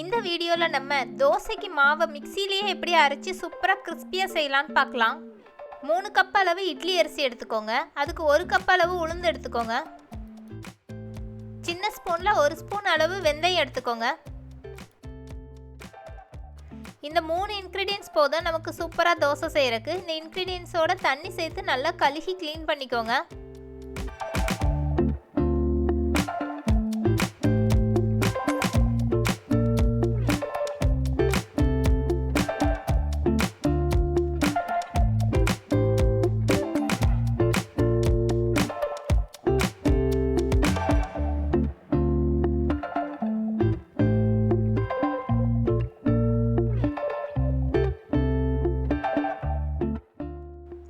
இந்த வீடியோவில் நம்ம தோசைக்கு மாவை மிக்சியிலேயே எப்படி அரைச்சி சூப்பராக கிறிஸ்பியாக செய்யலான்னு பார்க்கலாம். 3 கப் அளவு இட்லி அரிசி எடுத்துக்கோங்க. அதுக்கு 1 கப் அளவு உளுந்து எடுத்துக்கோங்க. சின்ன ஸ்பூனில் 1 ஸ்பூன் அளவு வெந்தயம் எடுத்துக்கோங்க. இந்த 3 இன்க்ரீடியன்ட்ஸ் போதும் நமக்கு சூப்பராக தோசை செய்கிறதுக்கு. இந்த இன்க்ரீடியன்ட்ஸோட தண்ணி சேர்த்து நல்லா கழுகி க்ளீன் பண்ணிக்கோங்க.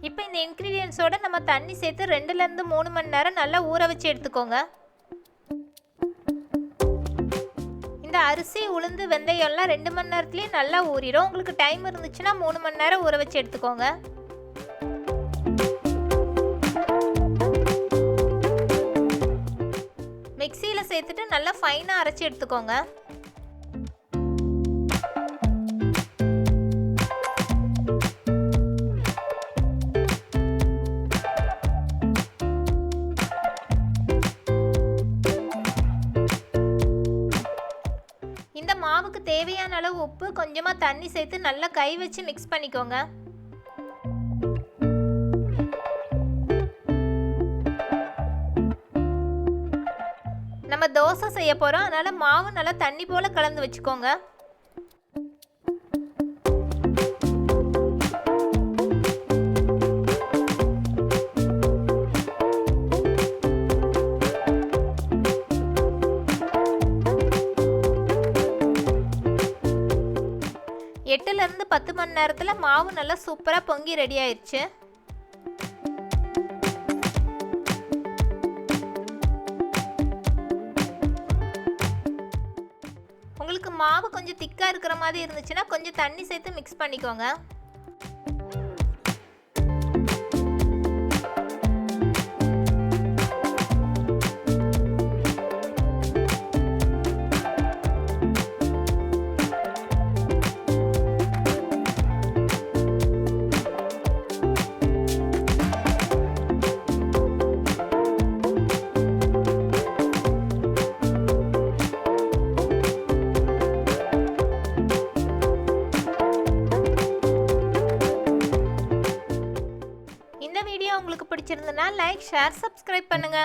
இப்போ இந்த இன்க்ரீடியன்ட்ஸோட நம்ம தண்ணி சேர்த்து 2லேருந்து 3 மணி நேரம் நல்லா ஊற வச்சு எடுத்துக்கோங்க. இந்த அரிசி உளுந்து வெந்தயம்லாம் 2 மணி நேரத்துலேயே நல்லா ஊறிடும். உங்களுக்கு டைம் இருந்துச்சுன்னா 3 மணி நேரம் ஊற வச்சு எடுத்துக்கோங்க. மிக்சியில் சேர்த்துட்டு நல்லா ஃபைனாக அரைச்சி எடுத்துக்கோங்க. இந்த மாவுக்கு தேவையான அளவு உப்பு, கொஞ்சமாக தண்ணி சேர்த்து நல்லா கை வச்சு மிக்ஸ் பண்ணிக்கோங்க. நம்ம தோசை செய்ய போகிறோம், அதனால் மாவு நல்லா தண்ணி போல் கலந்து வச்சுக்கோங்க. எட்டுலேருந்து 10 மணி நேரத்தில் மாவு நல்லா சூப்பராக பொங்கி ரெடி ஆயிடுச்சு. உங்களுக்கு மாவு கொஞ்சம் திக்காக இருக்கிற மாதிரி இருந்துச்சுன்னா கொஞ்சம் தண்ணி சேர்த்து மிக்ஸ் பண்ணிக்கோங்க. இந்த வீடியோ உங்களுக்கு பிடிச்சிருந்தனா லைக், ஷேர், சப்ஸ்கிரைப் பண்ணுங்க.